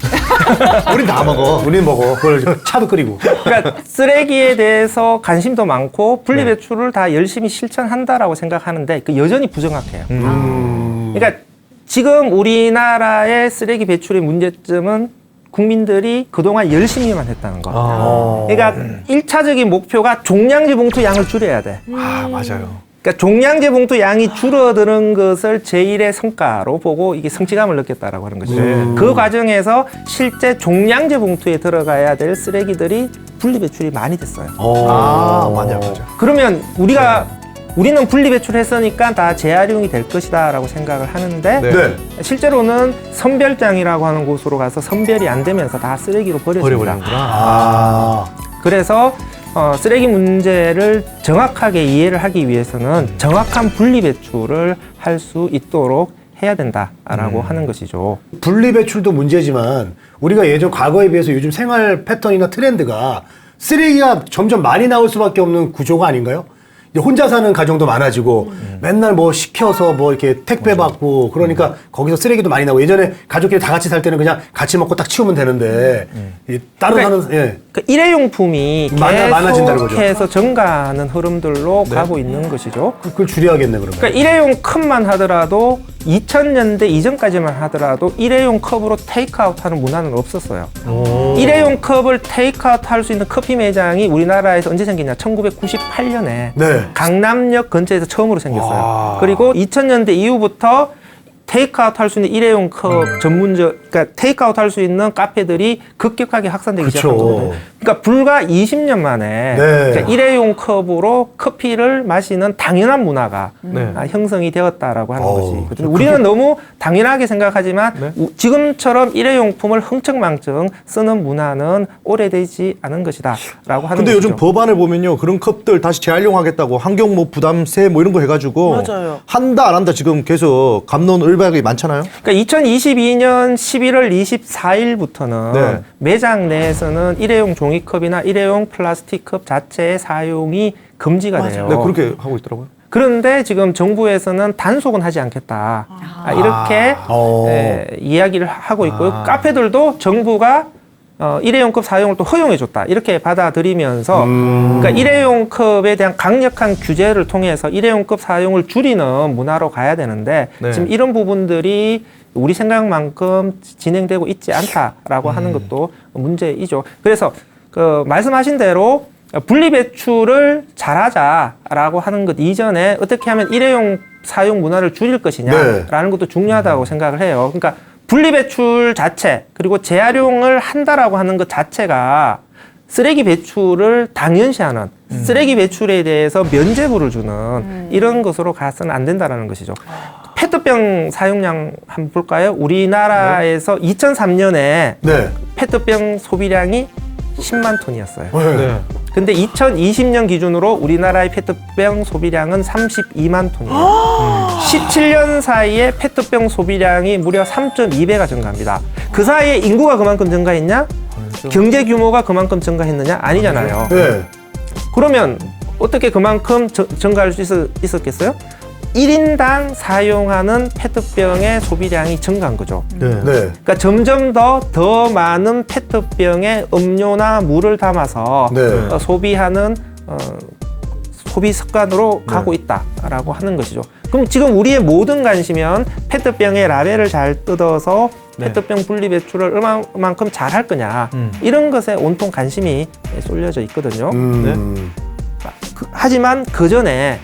우린 다 먹어. 우리는 먹어. 그걸 차도 끓이고. 그러니까 쓰레기에 대해서 관심도 많고 분리배출을 다 열심히 실천한다라고 생각하는데 그 여전히 부정확해요. 그러니까 지금 우리나라의 쓰레기 배출의 문제점은 국민들이 그동안 열심히만 했다는 거. 그러니까 일차적인 목표가 종량제 봉투 양을 줄여야 돼. 아 맞아요. 그러니까 종량제 봉투 양이 줄어드는 것을 제1의 성과로 보고 이게 성취감을 느꼈다라고 하는 것이죠. 그 과정에서 실제 종량제 봉투에 들어가야 될 쓰레기들이 분리배출이 많이 됐어요. 아 맞아. 그러면 우리는 분리배출했으니까 다 재활용이 될 것이다라고 생각을 하는데 네. 실제로는 선별장이라고 하는 곳으로 가서 선별이 안 되면서 다 쓰레기로 버려집니다. 그래서 쓰레기 문제를 정확하게 이해를 하기 위해서는 정확한 분리배출을 할 수 있도록 해야 된다라고 하는 것이죠. 분리배출도 문제지만 우리가 예전 과거에 비해서 요즘 생활 패턴이나 트렌드가 쓰레기가 점점 많이 나올 수밖에 없는 구조가 아닌가요? 이제 혼자 사는 가정도 많아지고 맨날 뭐 시켜서 뭐 이렇게 택배 받고 그러니까 거기서 쓰레기도 많이 나오고 예전에 가족끼리 다 같이 살 때는 그냥 같이 먹고 딱 치우면 되는데 이 따로 그러니까 사는 예. 그 일회용품이 많아진다는 거죠. 계속해서 증가하는 흐름들로 가고 있는 것이죠. 그걸 줄여야겠네 그러면. 그러니까 일회용 컵만 하더라도 2000년대 이전까지만 하더라도 일회용 컵으로 테이크아웃하는 문화는 없었어요. 일회용 컵을 테이크아웃 할 수 있는 커피 매장이 우리나라에서 언제 생기냐? 1998년에 네. 강남역 근처에서 처음으로 생겼어요. 그리고 2000년대 이후부터 테이크아웃 할 수 있는 일회용 컵 전문적, 그러니까 테이크아웃 할 수 있는 카페들이 급격하게 확산되기 그쵸. 시작한 거거든요. 그러니까 불과 20년 만에 네. 그러니까 일회용 컵으로 커피를 마시는 당연한 문화가 네. 형성이 되었다라고 하는 어우, 것이거든요. 우리는 너무 당연하게 생각하지만 지금처럼 일회용품을 흥청망청 쓰는 문화는 오래되지 않은 것이다라고 하는 근데 것이죠. 요즘 법안을 보면요 그런 컵들 다시 재활용하겠다고 환경 뭐 부담세 뭐 이런 거 해가지고 맞아요. 한다 안 한다 지금 계속 갑론을박이 많잖아요. 그러니까 2022년 11월 24일부터는 네. 매장 내에서는 일회용 종이컵이나 일회용 플라스틱 컵 자체의 사용이 금지가 돼요. 네 그렇게 하고 있더라고요. 그런데 지금 정부에서는 단속은 하지 않겠다. 이렇게 이야기를 하고 있고요. 카페들도 정부가 일회용 컵 사용을 또 허용해줬다. 이렇게 받아들이면서 그러니까 일회용 컵에 대한 강력한 규제를 통해서 일회용 컵 사용을 줄이는 문화로 가야 되는데 네. 지금 이런 부분들이 우리 생각만큼 진행되고 있지 않다라고 하는 것도 문제이죠. 그래서 그 말씀하신 대로 분리배출을 잘하자라고 하는 것 이전에 어떻게 하면 일회용 사용 문화를 줄일 것이냐라는 것도 중요하다고 생각을 해요. 그러니까 분리배출 자체 그리고 재활용을 한다라고 하는 것 자체가 쓰레기 배출을 당연시하는 쓰레기 배출에 대해서 면죄부를 주는 이런 것으로 가서는 안 된다라는 것이죠. 페트병 사용량 한번 볼까요? 우리나라에서 2003년에 네. 페트병 소비량이 10만 톤이었어요. 네. 근데 2020년 기준으로 우리나라의 페트병 소비량은 32만 톤이에요. 17년 사이에 페트병 소비량이 무려 3.2배가 증가합니다. 그 사이에 인구가 그만큼 증가했냐? 경제 규모가 그만큼 증가했느냐? 아니잖아요. 네. 그러면 어떻게 그만큼 증가할 수 있었겠어요? 1인당 사용하는 페트병의 소비량이 증가한 거죠. 네. 그러니까 점점 더 많은 페트병에 음료나 물을 담아서 네. 소비하는 소비 습관으로 가고 있다라고 하는 것이죠. 그럼 지금 우리의 모든 관심은 페트병의 라벨을 잘 뜯어서 페트병 분리 배출을 얼마만큼 잘 할 거냐 이런 것에 온통 관심이 쏠려져 있거든요. 하지만 그 전에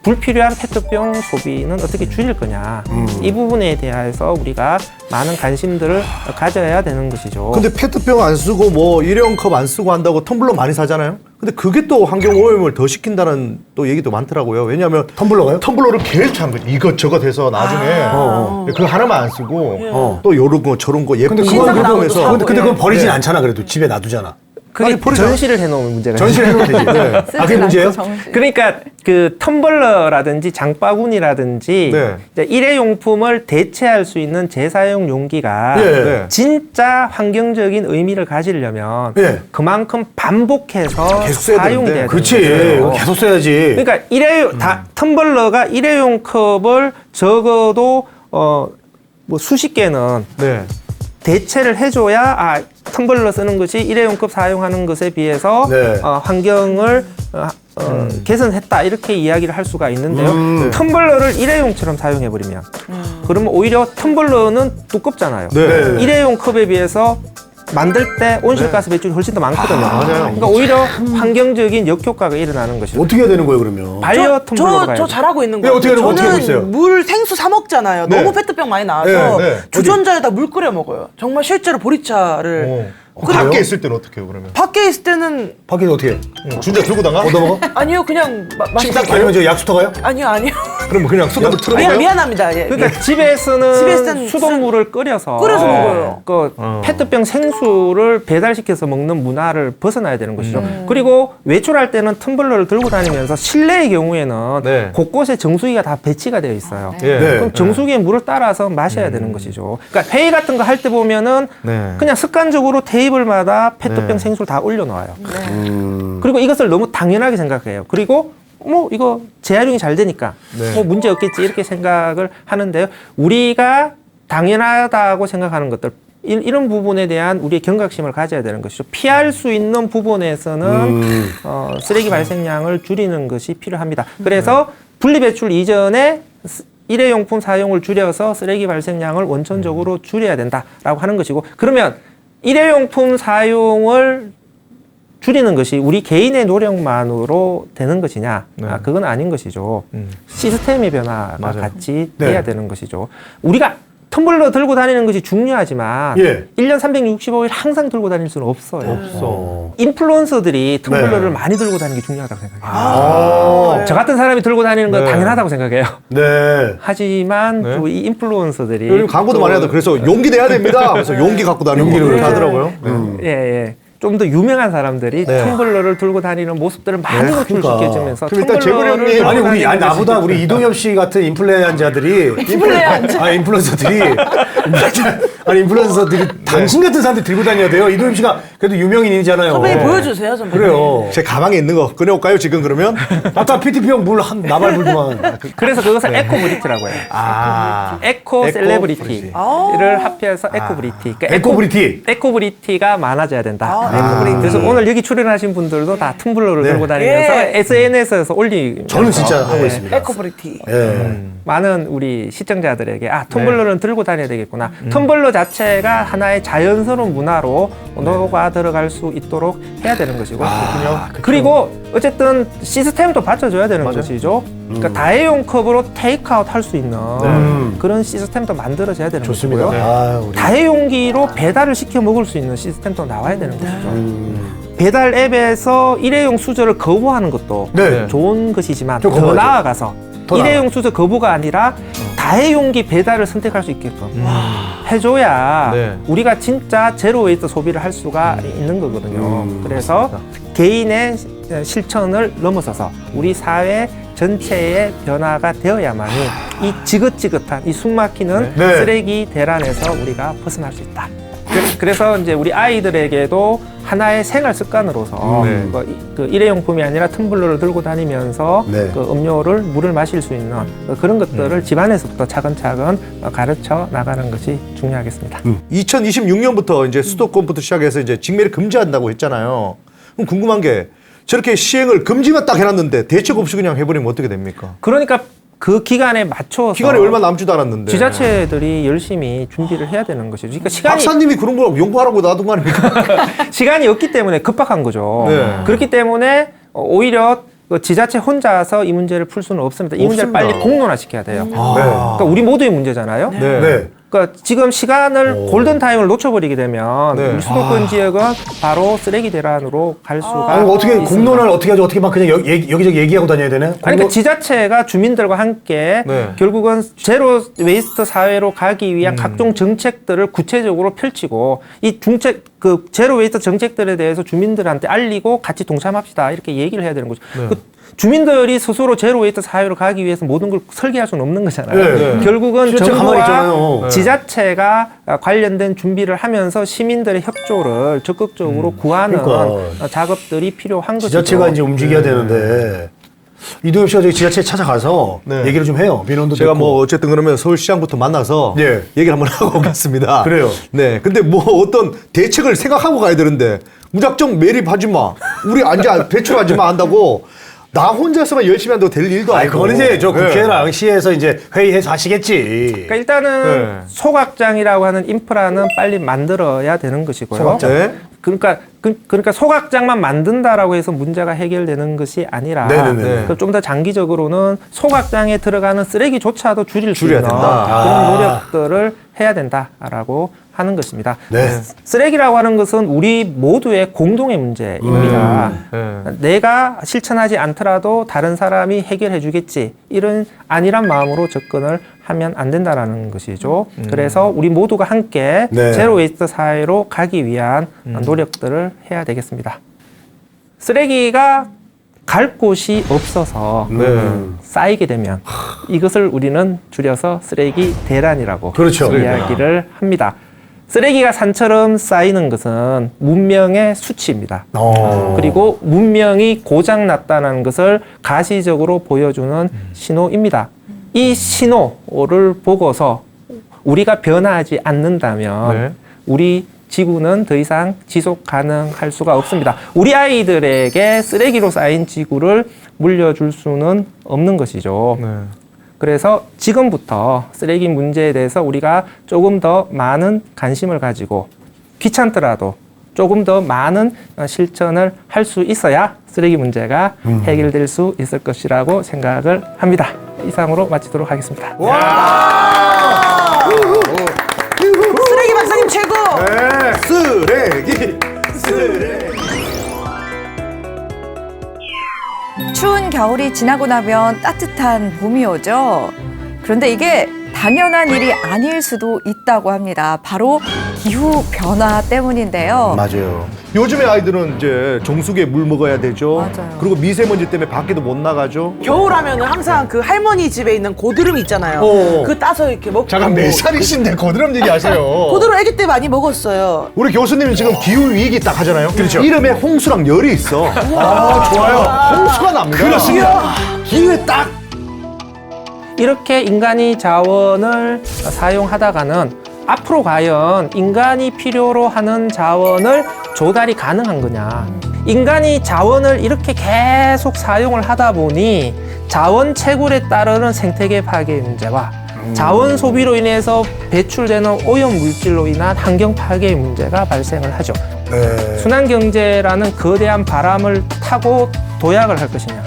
불필요한 페트병 소비는 어떻게 줄일 거냐 이 부분에 대해서 우리가 많은 관심들을 가져야 되는 것이죠. 근데 페트병 안 쓰고 뭐 일회용 컵 안 쓰고 한다고 텀블러 많이 사잖아요. 근데 그게 또 환경 오염을 더 시킨다는 또 얘기도 많더라고요. 왜냐하면 텀블러가요? 텀블러를 계속 차는 거지. 이것저것 해서 나중에 그거 하나만 안 쓰고 또 요런 거 저런 거 예쁜 근데 거 그건 구경해서 근데 그건 버리진 네. 않잖아. 그래도 집에 놔두잖아. 그게 아니, 버리잖아. 전시를 해놓으면 문제가 전시를 해놓으면 되지. 아, 쓰진 그게 문제예요? 않고 정시. 그러니까 그 텀블러라든지 장바구니라든지 네. 이제 일회용품을 대체할 수 있는 재사용 용기가 네. 진짜 환경적인 의미를 가지려면 예. 그만큼 반복해서 계속 써야 사용돼야 되는데. 되는 그렇지. 거예요. 계속 써야지. 그러니까 텀블러가 일회용 컵을 적어도 뭐 수십 개는 네. 대체를 해줘야 텀블러 쓰는 것이 일회용컵 사용하는 것에 비해서 네. 환경을 개선했다 이렇게 이야기를 할 수가 있는데요. 텀블러를 일회용처럼 사용해버리면 그러면 오히려 텀블러는 두껍잖아요. 네. 일회용 컵에 비해서 만들 때 온실가스 배출이 훨씬 더 많거든요. 맞아요. 그러니까 오히려 환경적인 역효과가 일어나는 것이죠. 어떻게 해야 되는 거예요, 그러면? 반려 텀블러로 가야 저 돼요. 잘하고 있는 네, 거예요. 어떻게 하고 저는 있어요? 물 생수 사 먹잖아요. 네. 너무 페트병 많이 나와서 네, 네. 주전자에다 물 끓여 먹어요. 정말 실제로 보리차를 밖에 있을 때는 어떻게 해요 그러면? 밖에 있을 때는 밖에서 어떻게 해? 준자 들고 나가? 얻어먹어? 아니요 그냥 아니면 저 약수터 가요? 아니요 그럼 그냥 수돗물 틀어먹어요? 미안합니다. 예. 그러니까 집에서는 집에서는 수돗물을 끓여서 먹어요. 그 페트병 생수를 배달시켜서 먹는 문화를 벗어나야 되는 것이죠. 그리고 외출할 때는 텀블러를 들고 다니면서 실내의 경우에는 네. 곳곳에 정수기가 다 배치가 되어 있어요. 예. 네. 그럼 정수기에 물을 따라서 마셔야 되는 것이죠. 그러니까 회의 같은 거 할 때 보면은 네. 그냥 습관적으로 테이블마다 페트병 생수를 다 올려놓아요. 그리고 이것을 너무 당연하게 생각해요. 그리고 뭐 이거 재활용이 잘 되니까 네. 뭐 문제 없겠지 이렇게 생각을 하는데요. 우리가 당연하다고 생각하는 것들 이런 부분에 대한 우리의 경각심을 가져야 되는 것이죠. 피할 수 있는 부분에서는 쓰레기 발생량을 줄이는 것이 필요합니다. 그래서 분리배출 이전에 일회용품 사용을 줄여서 쓰레기 발생량을 원천적으로 줄여야 된다라고 하는 것이고, 그러면 일회용품 사용을 줄이는 것이 우리 개인의 노력만으로 되는 것이냐? 그건 아닌 것이죠. 시스템의 변화가 맞아요. 같이 네. 돼야 되는 것이죠. 우리가 텀블러 들고 다니는 것이 중요하지만 예. 1년 365일 항상 들고 다닐 수는 없어요. 없어. 인플루언서들이 텀블러를 네. 많이 들고 다니는 게 중요하다고 생각해요. 저 같은 사람이 들고 다니는 건 네. 당연하다고 생각해요. 네. 하지만 네. 또 이 인플루언서들이 요즘 광고도 많이 하다. 그래서 용기 내야 됩니다. 그래서 용기 갖고 다니고 용기를 그렇게 네. 하더라고요. 예, 예. 좀 더 유명한 사람들이 네. 텀블러를 들고 다니는 모습들을 많이 노출시켜주면서 그럼 일단 재벌 형님, 들고 아니 우리 다니는 나보다 것이 우리 이동엽 씨 같은 인플루엔자들이 인플루언서들이 인플루언서들이 당신 같은 사람들 들고 다녀야 돼요. 이동엽 씨가 그래도 유명인이잖아요. 선배님 보여주세요, 선배님. 그래요. 제 가방에 있는 거 꺼내올까요 지금 그러면? 아까 PTP 형 물 한 나발 불더만. 그래서 그것을 에코브리티라고 해요. 에코 셀레브리티를 합해서 에코브리티. 그러니까 에코브리티. 에코브리티가 많아져야 된다. 그래서 오늘 여기 출연하신 분들도 다 텀블러를 들고 다니면서 예. SNS에서 올리면서 저는 진짜 하고 있습니다. 에코브리티. 예. 많은 우리 시청자들에게 텀블러는 들고 다녀야 되겠구나. 텀블러 자체가 하나의 자연스러운 문화로 녹아 들어갈 수 있도록 해야 되는 것이고. 그리고 어쨌든 시스템도 받쳐줘야 되는 것이죠. 그러니까 다회용 컵으로 테이크아웃 할 수 있는 그런 시스템도 만들어져야 되는 좋습니다. 것이고요. 아, 우리. 다회용기로 배달을 시켜 먹을 수 있는 시스템도 나와야 되는 것이죠. 배달 앱에서 일회용 수저를 거부하는 것도 네. 좋은 것이지만 좀 더 거부하죠. 나아가서 일회용 수저 거부가 아니라 다회용기 배달을 선택할 수 있게끔 해줘야 네. 우리가 진짜 제로 웨이트 소비를 할 수가 있는 거거든요. 그래서 개인의 실천을 넘어서서 우리 사회 전체의 변화가 되어야만이 이 지긋지긋한 이 숨막히는 네. 쓰레기 대란에서 우리가 벗어날 수 있다. 그래서 이제 우리 아이들에게도 하나의 생활 습관으로서 네. 그 일회용품이 아니라 텀블러를 들고 다니면서 네. 그 물을 마실 수 있는 그런 것들을 집안에서부터 차근차근 가르쳐 나가는 것이 중요하겠습니다. 2026년부터 이제 수도권부터 시작해서 이제 직매를 금지한다고 했잖아요. 그럼 궁금한 게 저렇게 시행을 금지만 딱 해놨는데 대책 없이 그냥 해버리면 어떻게 됩니까? 그러니까 그 기간에 맞춰서 기간이 얼마 남지도 않았는데. 지자체들이 열심히 준비를 해야 되는 것이죠. 그러니까 시간이 박사님이 그런 거 연구하라고 놔둔 거 아닙니까? 시간이 없기 때문에 급박한 거죠. 네. 그렇기 때문에 오히려 그 지자체 혼자서 이 문제를 풀 수는 없습니다. 이 문제를 없습니다. 빨리 공론화시켜야 돼요. 아. 그러니까 우리 모두의 문제잖아요. 네. 네. 그러니까 지금 시간을 골든 타임을 놓쳐버리게 되면 네. 우리 수도권 지역은 바로 쓰레기 대란으로 갈 수가 아니, 어떻게 있습니다. 공론화를 어떻게 하죠? 어떻게 막 그냥 여기저기 얘기하고 다녀야 되네? 아니, 그러니까 지자체가 주민들과 함께 네. 결국은 제로 웨이스트 사회로 가기 위한 각종 정책들을 구체적으로 펼치고 이 그 제로 웨이스트 정책들에 대해서 주민들한테 알리고 같이 동참합시다 이렇게 얘기를 해야 되는 거죠. 그 주민들이 스스로 제로 웨이스트 사회로 가기 위해서 모든 걸 설계할 수는 없는 거잖아요. 네. 결국은 지자체 가만히 있잖아요. 정부와 지자체가 관련된 준비를 하면서 시민들의 협조를 적극적으로 구하는 그러니까. 작업들이 필요한 거죠. 지자체가 이제 움직여야 되는데 이동엽 씨가 저희 지자체 찾아가서 네. 얘기를 좀 해요. 민원도 제가 듣고. 뭐 어쨌든 그러면 서울시장부터 만나서 예. 얘기를 한번 하고 오겠습니다. 그래요. 네. 근데 뭐 어떤 대책을 생각하고 가야 되는데 무작정 매립하지 마. 우리 앉아 배출하지 마 한다고 나 혼자서만 열심히 한다고 될 일도 아니 아니고. 그건 이제 저 네. 국회랑 시에서 이제 회의해서 하시겠지. 그러니까 일단은 네. 소각장이라고 하는 인프라는 빨리 만들어야 되는 것이고요. 소각장. 네. 그러니까 소각장만 만든다라고 해서 문제가 해결되는 것이 아니라 네네네. 좀 더 장기적으로는 소각장에 들어가는 쓰레기조차도 줄일 수 줄여야 있는 된다. 그런 노력들을 해야 된다라고 하는 것입니다. 네. 쓰레기라고 하는 것은 우리 모두의 공동의 문제입니다. 내가 실천하지 않더라도 다른 사람이 해결해 주겠지 이런 안일한 마음으로 접근을 하면 안 된다라는 것이죠. 그래서 우리 모두가 함께 네. 제로 웨이스트 사회로 가기 위한 노력들을 해야 되겠습니다. 쓰레기가 갈 곳이 없어서 쌓이게 되면 이것을 우리는 줄여서 쓰레기 대란이라고 그렇죠. 이야기를 합니다. 쓰레기가 산처럼 쌓이는 것은 문명의 수치입니다. 그리고 문명이 고장났다는 것을 가시적으로 보여주는 신호입니다. 이 신호를 보고서 우리가 변화하지 않는다면 네. 우리 지구는 더 이상 지속 가능할 수가 없습니다. 우리 아이들에게 쓰레기로 쌓인 지구를 물려줄 수는 없는 것이죠. 네. 그래서 지금부터 쓰레기 문제에 대해서 우리가 조금 더 많은 관심을 가지고 귀찮더라도 조금 더 많은 실천을 할 수 있어야 쓰레기 문제가 해결될 수 있을 것이라고 생각을 합니다. 이상으로 마치도록 하겠습니다. 쓰레기 박사님 최고. 쓰레기. 추운 겨울이 지나고 나면 따뜻한 봄이 오죠. 그런데 이게 당연한 일이 아닐 수도 있다고 합니다. 바로 기후 변화 때문인데요. 맞아요. 요즘에 아이들은 이제 정수기에 물 먹어야 되죠. 맞아요. 그리고 미세먼지 때문에 밖에도 못 나가죠. 겨울 하면은 항상 그 할머니 집에 있는 고드름 있잖아요. 그 따서 이렇게 먹고. 잠깐 몇 살이신데 고드름 얘기하세요. 고드름 아기 때 많이 먹었어요. 우리 교수님이 지금 기후 위기 딱 하잖아요. 그렇죠. 이름에 홍수랑 열이 있어. 아, 좋아요. 홍수가 납니다. 그렇습니다. 기회 딱. 이렇게 인간이 자원을 사용하다가는 앞으로 과연 인간이 필요로 하는 자원을 조달이 가능한 거냐. 인간이 자원을 이렇게 계속 사용을 하다 보니 자원 채굴에 따르는 생태계 파괴의 문제와 자원 소비로 인해서 배출되는 오염 물질로 인한 환경 파괴의 문제가 발생을 하죠. 네. 순환 경제라는 거대한 바람을 타고 도약을 할 것이냐.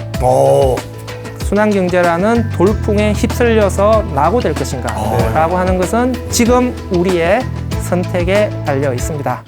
순환 경제라는 돌풍에 휩쓸려서 낙오될 것인가 라고 하는 것은 지금 우리의 선택에 달려 있습니다.